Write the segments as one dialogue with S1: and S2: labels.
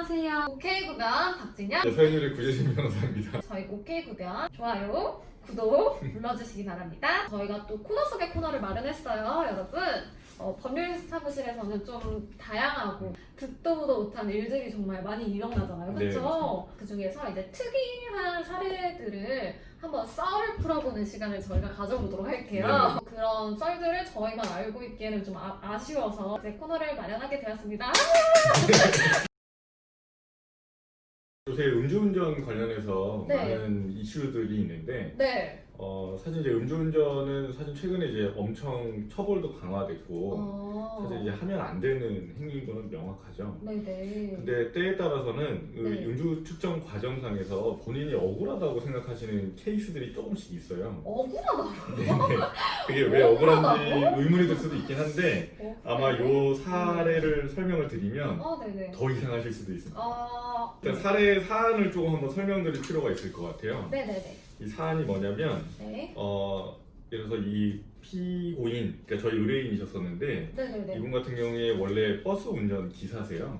S1: 안녕하세요. 오케이구변 박진영.
S2: 네, 서현율의 구재신 변호사입니다.
S1: 저희 오케이구변 좋아요, 구독 눌러주시기 바랍니다. 저희가 또 코너 속의 코너를 마련했어요, 여러분. 법률 사무실에서는 좀 다양하고 듣도 보도 못한 일들이 정말 많이 일어나잖아요,
S2: 네,
S1: 그렇죠? 그 중에서 이제 특이한 사례들을 한번 썰을 풀어보는 시간을 저희가 가져보도록 할게요. 그런 썰들을 저희만 알고 있기에는 좀 아쉬워서 이제 코너를 마련하게 되었습니다.
S2: 요새 음주운전 관련해서
S1: 네.
S2: 많은 이슈들이 있는데
S1: 네.
S2: 사실 이제 음주운전은 사실 최근에 이제 엄청 처벌도 강화됐고 사실 이제 하면 안 되는 행위인 거는 명확하죠.
S1: 네네.
S2: 근데 때에 따라서는
S1: 네.
S2: 음주 측정 과정상에서 본인이 억울하다고 생각하시는 케이스들이 조금씩 있어요.
S1: 억울하다고요?
S2: 네. 그게 왜 억울한지 의문이 들 수도 있긴 한데 아마 요 사례를 설명을 드리면
S1: 네네.
S2: 더 이상하실 수도 있습니다. 일단
S1: 네.
S2: 사안을 조금 한번 설명드릴 필요가 있을 것 같아요.
S1: 네네네.
S2: 이 사안이 뭐냐면
S1: 네.
S2: 예를 들어서 이 피고인, 그러니까 저희 의뢰인이셨었는데
S1: 네네네.
S2: 이분 같은 경우에 원래 버스 운전 기사세요.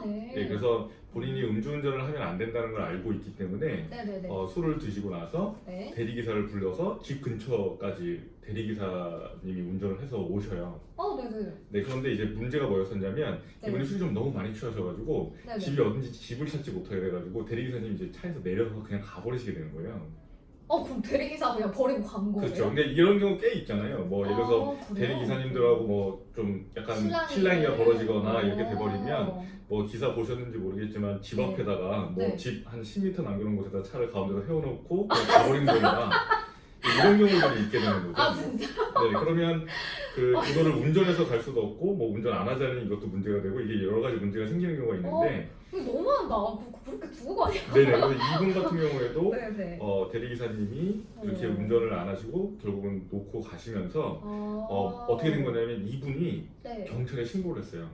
S1: 네.
S2: 네, 그래서 본인이 음주운전을 하면 안 된다는 걸 알고 있기 때문에
S1: 네네네.
S2: 술을 드시고 나서
S1: 네.
S2: 대리기사를 불러서 집 근처까지 대리기사님이 운전을 해서 오셔요.
S1: 네네.
S2: 네, 그런데 이제 문제가 뭐였었냐면
S1: 네.
S2: 이분이 술이 좀 너무 많이 취하셔가지고
S1: 네네.
S2: 집이 어딘지 집을 찾지 못하게 돼가지고 대리기사님이 이제 차에서 내려서 그냥 가버리시게 되는 거예요.
S1: 그럼 대리기사 그냥 버리고 간 거예요?
S2: 그렇죠. 근데 이런 경우 꽤 있잖아요. 뭐 예를 들어서
S1: 그래요?
S2: 대리기사님들하고 뭐 좀 약간 실랑이가 벌어지거나 이렇게 돼버리면 뭐 기사 보셨는지 모르겠지만 집
S1: 네.
S2: 앞에다가 뭐
S1: 네.
S2: 집 한 10m 남겨놓은 곳에다 차를 가운데다 세워놓고 그냥 가버리는 거나 이런 경우들이 있게 되는 거죠.
S1: 진짜?
S2: 네, 그러면 그거를 운전해서 갈 수도 없고 뭐 운전 안 하자는 이것도 문제가 되고 이게 여러 가지 문제가 생기는 경우가 있는데
S1: 이거 너무한다. 그렇게 두고 가냐?
S2: 네네. 그래서 이분 같은 경우에도
S1: 네네.
S2: 대리기사님이 그렇게 운전을 안 하시고 결국은 놓고 가시면서 어떻게 된 거냐면 이분이
S1: 네.
S2: 경찰에 신고를 했어요.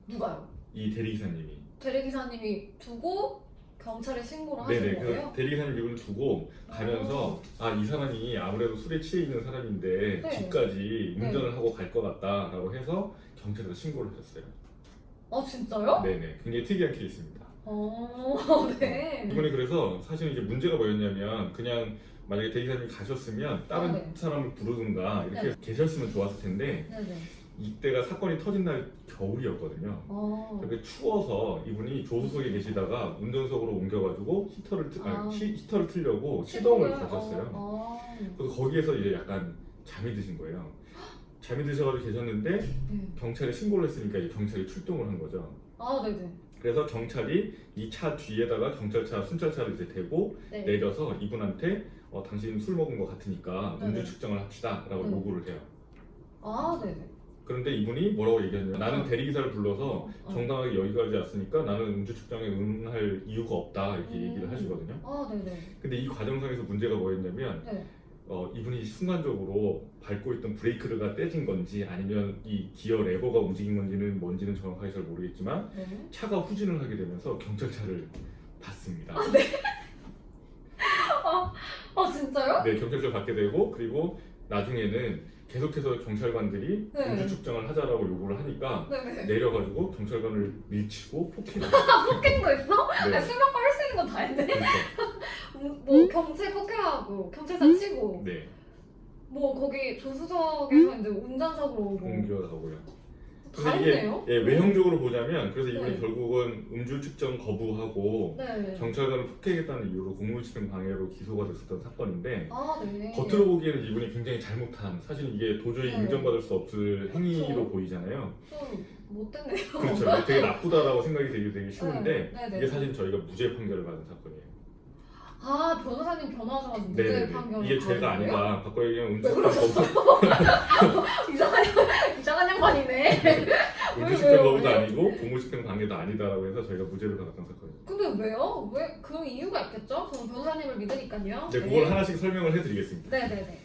S1: 누가요?
S2: 이 대리기사님이.
S1: 대리기사님이 두고 경찰에 신고를 하신
S2: 네네.
S1: 거예요?
S2: 그 대리기사님 이분을 두고 가면서 이 사람이 아무래도 술에 취해 있는 사람인데
S1: 네.
S2: 집까지 운전을 하고 갈 것 같다라고 해서 경찰에서 신고를 했어요.
S1: 진짜요?
S2: 네네. 굉장히 특이한 케이스입니다.
S1: 네.
S2: 이번에 그래서 사실 이제 문제가 뭐였냐면 그냥 만약에 대리사님이 가셨으면 다른
S1: 네.
S2: 사람을 부르든가 이렇게
S1: 네.
S2: 계셨으면 좋았을 텐데
S1: 네네.
S2: 이때가 사건이 터진 날 겨울이었거든요. 그렇게 추워서 이분이 조수석에 계시다가 운전석으로 옮겨가지고 히터를 틀려고 시동을 거셨어요. 그래서 거기에서 이제 약간 잠이 드신 거예요. 잠이 드셔가지고 계셨는데
S1: 네.
S2: 경찰에 신고를 했으니까 이제 경찰이 출동을 한 거죠.
S1: 네네.
S2: 그래서 경찰이 이 차 뒤에다가 경찰차 순찰차를 이제 대고
S1: 네.
S2: 내려서 이분한테 당신 술 먹은 것 같으니까
S1: 네네.
S2: 음주 측정을 합시다라고
S1: 네.
S2: 요구를 해요.
S1: 네네.
S2: 그런데 이분이 뭐라고 얘기했냐면 나는 대리기사를 불러서 정당하게 여기까지 왔으니까 나는 음주 측정에 응할 이유가 없다 이렇게 얘기를 하시거든요.
S1: 네네.
S2: 근데 이 과정상에서 문제가 뭐였냐면
S1: 네.
S2: 이분이 순간적으로 밟고 있던 브레이크가 떼진 건지 아니면 이 기어 레버가 움직인 건지는 뭔지는 정확하게 잘 모르겠지만
S1: 네.
S2: 차가 후진을 하게 되면서 경찰차를 받습니다.
S1: 네. 진짜요?
S2: 네, 경찰차를 받게 되고 그리고 나중에는 계속해서 경찰관들이
S1: 네.
S2: 음주 측정을 하자라고 요구를 하니까
S1: 네네.
S2: 내려가지고 경찰관을 밀치고 폭행을
S1: 폭행도 있어?
S2: 네.
S1: 술 먹고 할 수 있는 건 다 했네.
S2: 그렇죠.
S1: 뭐 경찰 폭행하고 경찰차 치고
S2: 네,
S1: 뭐 거기 조수석에서 이제 운전석으로 오고
S2: 옮겨가고요.
S1: 다
S2: 근데 이게
S1: 했네요.
S2: 외형적으로 보자면 그래서 이분이
S1: 네.
S2: 결국은 음주 측정 거부하고
S1: 네.
S2: 경찰관을 폭행했다는 이유로 공무집행 방해로 기소가 됐었던 사건인데
S1: 네.
S2: 겉으로 보기에는 이분이 굉장히 잘못한 사실 이게 도저히
S1: 네.
S2: 인정받을 수 없을 행위로
S1: 그렇죠.
S2: 보이잖아요.
S1: 좀 못됐네요.
S2: 그렇죠. 이게 되게 나쁘다라고 생각이 되게 쉬운데
S1: 네.
S2: 이게 사실 저희가 무죄 판결을 받은 사건이에요.
S1: 변호사님 변호하셔가지고 무죄
S2: 네네네.
S1: 판결을
S2: 이게 죄가
S1: 받은 거예요?
S2: 아니다. 바꿔 얘기하면 음주
S1: 왜
S2: 측정 거부,
S1: 이상한 양반이네.
S2: 음주 측정 거부도 아니고 공무집행 방해도 아니다라고 해서 저희가 무죄를 받았던 사건이에요.
S1: 근데 왜요? 왜? 그 이유가 있겠죠? 저는 변호사님을 믿으니까요.
S2: 네, 그걸 하나씩 설명을 해드리겠습니다.
S1: 네네네.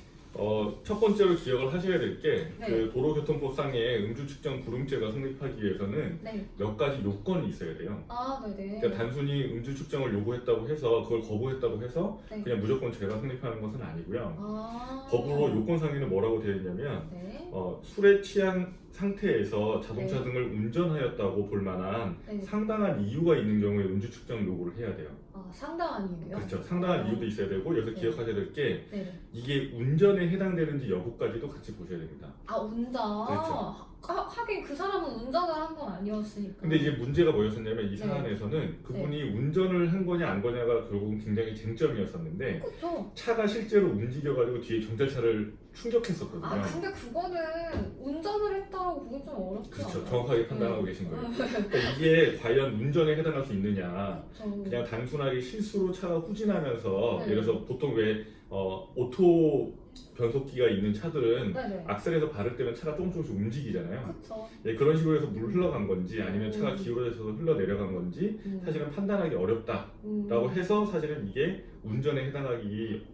S2: 첫 번째로 기억을 하셔야 될 게
S1: 네.
S2: 도로교통법상의 음주 측정 불응죄가 성립하기 위해서는
S1: 네.
S2: 몇 가지 요건이 있어야 돼요.
S1: 네네.
S2: 그러니까 단순히 음주 측정을 요구했다고 해서 그걸 거부했다고 해서
S1: 네.
S2: 그냥 무조건 죄가 성립하는 것은 아니고요.
S1: 아.
S2: 법으로 요건상에는 뭐라고 되어 있냐면
S1: 네.
S2: 술에 취한 상태에서 자동차
S1: 네.
S2: 등을 운전하였다고 볼 만한
S1: 네.
S2: 상당한 이유가 있는 경우에 음주 측정 요구를 해야 돼요.
S1: 아, 상당한 이유요?
S2: 그렇죠. 상당한
S1: 아.
S2: 이유도 있어야 되고 여기서
S1: 네.
S2: 기억하셔야 될 게
S1: 네.
S2: 이게 운전에 해당되는지 여부까지도 같이 보셔야 됩니다.
S1: 아, 운전.
S2: 그렇죠.
S1: 하긴 그 사람은 운전을 한 건 아니었으니까.
S2: 근데 이제 문제가 뭐였었냐면 이
S1: 네.
S2: 사안에서는 그분이 운전을 한 거냐 안 거냐가 결국은 굉장히 쟁점이었었는데
S1: 그렇죠.
S2: 차가 실제로 움직여가지고 뒤에 경찰차를 충격했었거든요.
S1: 아, 근데 그거는 운전을 했다고 보기 좀 어렵지
S2: 그렇죠.
S1: 않아요?
S2: 정확하게 판단하고
S1: 네.
S2: 계신 거예요. 그러니까 이게 과연 운전에 해당할 수 있느냐.
S1: 그렇죠.
S2: 그냥 단순하게 실수로 차가 후진하면서
S1: 네.
S2: 예를 들어서 보통 왜 오토 변속기가 있는 차들은
S1: 네네.
S2: 악셀에서 발을 때면 차가 조금씩 움직이잖아요.
S1: 그렇죠.
S2: 예, 그런 식으로 해서 물 흘러간 건지 아니면 차가
S1: 음.
S2: 기울어져서 흘러내려간 건지 사실은 판단하기 어렵다라고 해서 사실은 이게 운전에 해당하기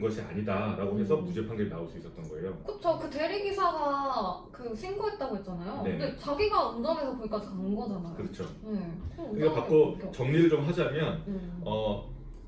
S2: 것이 아니다라고 해서 무죄 판결이 나올 수 있었던 거예요.
S1: 그쵸. 그 대리기사가 그 신고했다고 했잖아요.
S2: 네.
S1: 근데 자기가 운전해서 거기까지 간 거잖아요.
S2: 그렇죠.
S1: 네.
S2: 그러니까 받고 정리를 좀 하자면
S1: 음.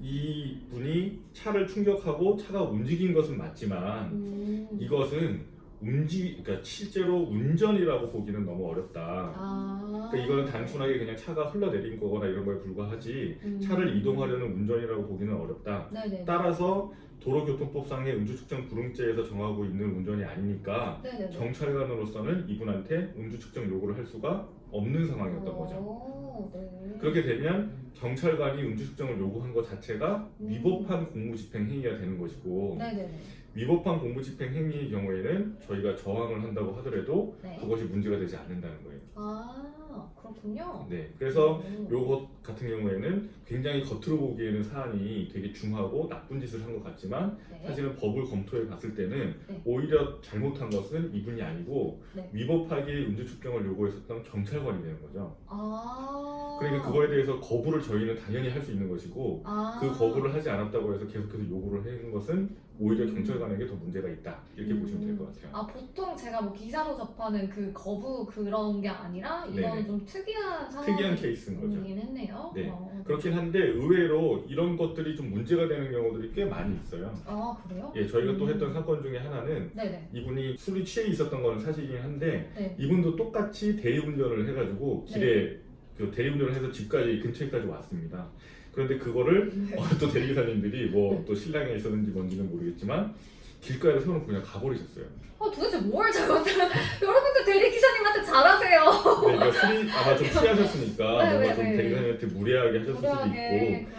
S2: 이 분이 차를 충격하고 차가 움직인 것은 맞지만 이것은 그러니까 실제로 운전이라고 보기는 너무 어렵다.
S1: 아.
S2: 그러니까 이거는 단순하게 그냥 차가 흘러내린 거거나 이런 거에 불과하지 차를 이동하려는 운전이라고 보기는 어렵다.
S1: 네네.
S2: 따라서 도로교통법상의 음주측정 불응죄에서 정하고 있는 운전이 아니니까
S1: 네네네.
S2: 경찰관으로서는 이분한테 음주측정 요구를 할 수가 없는 상황이었던 거죠.
S1: 네.
S2: 그렇게 되면 경찰관이 음주측정을 요구한 것 자체가 위법한 공무집행 행위가 되는 것이고
S1: 네네네.
S2: 위법한 공무집행 행위의 경우에는 저희가 저항을 한다고 하더라도
S1: 네.
S2: 그것이 문제가 되지 않는다는 거예요.
S1: 아, 그렇군요.
S2: 네, 그래서 요것 같은 경우에는 굉장히 겉으로 보기에는 사안이 되게 중하고 나쁜 짓을 한 것 같지만
S1: 네.
S2: 사실은 법을 검토해 봤을 때는
S1: 네.
S2: 오히려 잘못한 것은 이분이 아니고
S1: 네.
S2: 위법하게 음주측정을 요구했었던 경찰관이 되는 거죠.
S1: 아.
S2: 그러니까 그거에 대해서 거부를 저희는 당연히 할 수 있는 것이고
S1: 아.
S2: 그 거부를 하지 않았다고 해서 계속해서 요구를 하는 것은 오히려 경찰관에게 더 문제가 있다 이렇게 보시면 될 것 같아요.
S1: 아, 보통 제가 뭐 기사로 접하는 그 거부 그런 게 아니라 이거는
S2: 네네.
S1: 좀 특이한
S2: 특이한 케이스인 거죠.
S1: 상황이긴 했네요.
S2: 네. 그렇긴 한데 의외로 이런 것들이 좀 문제가 되는 경우들이 꽤 많이 있어요.
S1: 아, 그래요?
S2: 예, 저희가 또 했던 사건 중에 하나는
S1: 네네.
S2: 이분이 술이 취해 있었던 건 사실이긴 한데
S1: 네.
S2: 이분도 똑같이 대리운전을 해가지고 길에 그 대리운전을 해서 집까지 근처에까지 왔습니다. 그런데 그거를 또 대리기사님들이 뭐 또 신랑이 있었는지 뭔지는 모르겠지만 길가에 세워놓고 그냥 가버리셨어요.
S1: 도대체 뭘 잘못하면 여러분들 대리기사님한테 잘하세요.
S2: 네, 그러니까 술이 아마 좀 취하셨으니까
S1: 네,
S2: 뭔가
S1: 네,
S2: 좀
S1: 네.
S2: 대리기사님한테 무례하게 하셨을 수도 있고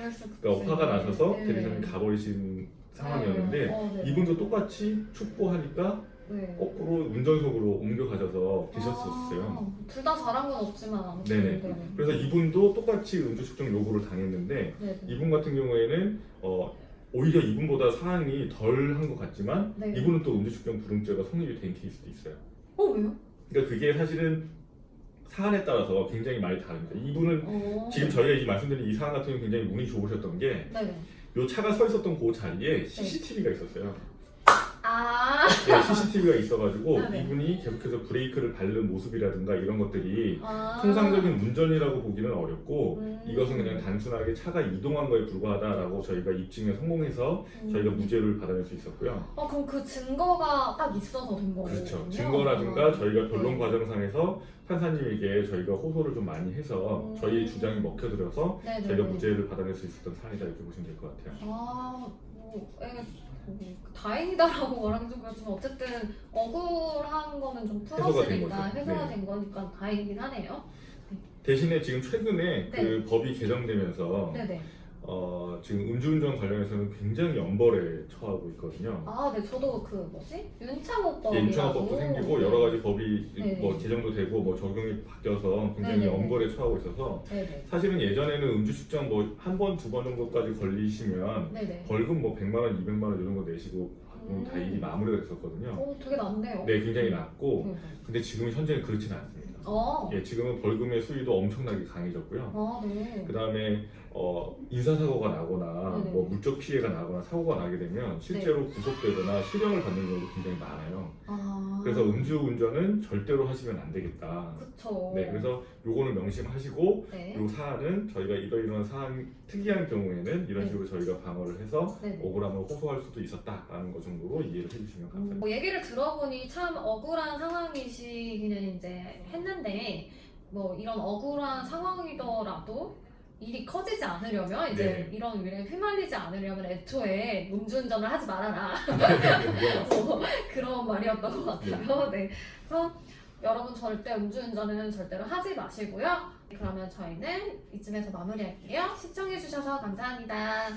S2: 그러니까 화가 나셔서 대리기사님이 가버리신 상황이었는데
S1: 네.
S2: 이분도 똑같이 촉구하니까
S1: 네.
S2: 거꾸로 운전석으로 옮겨가셔서 계셨었어요.
S1: 둘 다 잘한 건 없지만 아무튼.
S2: 네네. 그래서 이분도 똑같이 음주측정 요구를 당했는데
S1: 네네.
S2: 이분 같은 경우에는 오히려 이분보다 사항이 덜 한 것 같지만
S1: 네.
S2: 이분은 또 음주측정 불응죄가 성립이 된 케이스도 있어요.
S1: 왜요?
S2: 그러니까 그게 사실은 사안에 따라서 굉장히 많이 다릅니다. 이분은 지금 저희가 이 말씀드린 이 사안 같은 경우 굉장히 운이 좋으셨던 게
S1: 네네.
S2: 요 차가 서 있었던 그 자리에 CCTV가 있었어요.
S1: 아.
S2: 네, CCTV가 있어가지고
S1: 네네.
S2: 이분이 계속해서 브레이크를 밟는 모습이라든가 이런 것들이
S1: 아.
S2: 통상적인 운전이라고 보기는 어렵고
S1: 음.
S2: 이것은 그냥 단순하게 차가 이동한 거에 불과하다라고 저희가 입증에 성공해서 저희가 무죄를 받아낼 수 있었고요.
S1: 그럼 그 증거가 딱 있어서 된 거군요.
S2: 그렇죠. 증거라든가 저희가 변론
S1: 네.
S2: 과정상에서 판사님에게 저희가 호소를 좀 많이 해서 저희의 주장이 먹혀들어서
S1: 네네.
S2: 저희가 무죄를 받아낼 수 있었던 사안이다 이렇게 보시면 될 것 같아요.
S1: 다행이다라고 말하는 좀 그렇지만 어쨌든 억울한 거는 좀 풀었으니까
S2: 거죠.
S1: 해소가
S2: 네.
S1: 된 거니까 다행이긴 하네요.
S2: 대신에 지금 최근에 그 법이 개정되면서
S1: 네네.
S2: 지금 음주운전 관련해서는 굉장히 엄벌에 처하고 있거든요.
S1: 아, 네, 저도 그 뭐지? 윤창호법이라고.
S2: 예, 윤창호법도 생기고 여러 가지 법이
S1: 네.
S2: 뭐 개정도 되고 뭐 적용이 바뀌어서 굉장히
S1: 네네.
S2: 엄벌에 처하고 있어서
S1: 네네.
S2: 사실은 예전에는 음주측정 뭐 한 번, 두 번 정도까지 걸리시면
S1: 네네.
S2: 벌금 뭐 100만 원, 200만 원 이런 거 내시고 다 일이 마무리가 됐었거든요.
S1: 되게 많네요.
S2: 네, 굉장히 낮고
S1: 네.
S2: 근데 지금 현재는 그렇지는 않습니다.
S1: 아,
S2: 예, 지금은 벌금의 수위도 엄청나게 강해졌고요.
S1: 네.
S2: 그 다음에 인사사고가 나거나
S1: 네네.
S2: 뭐 물적 피해가 나거나 사고가 나게 되면 실제로 구속되거나 실형을 받는 경우도 굉장히 많아요.
S1: 아.
S2: 그래서 음주운전은 절대로 하시면 안 되겠다.
S1: 그쵸.
S2: 네, 그래서 요거는 명심하시고
S1: 네.
S2: 요 사안은 저희가 이런 사안 특이한 경우에는 이런
S1: 네.
S2: 식으로 저희가 방어를 해서
S1: 네네.
S2: 억울함을 호소할 수도 있었다라는 것 정도로 이해를 해주시면 감사합니다.
S1: 얘기를 들어보니 참 억울한 상황이신 마치기는 이제 했는데 뭐 이런 억울한 상황이더라도 일이 커지지 않으려면 이제
S2: 네.
S1: 이런 일에 휘말리지 않으려면 애초에 음주운전을 하지 말아라.
S2: 위험하죠.
S1: 그런 말이었던 것 같아요. 네. 그래서 여러분 절대 음주운전은 절대로 하지 마시고요. 그러면 저희는 이쯤에서 마무리할게요. 시청해주셔서 감사합니다.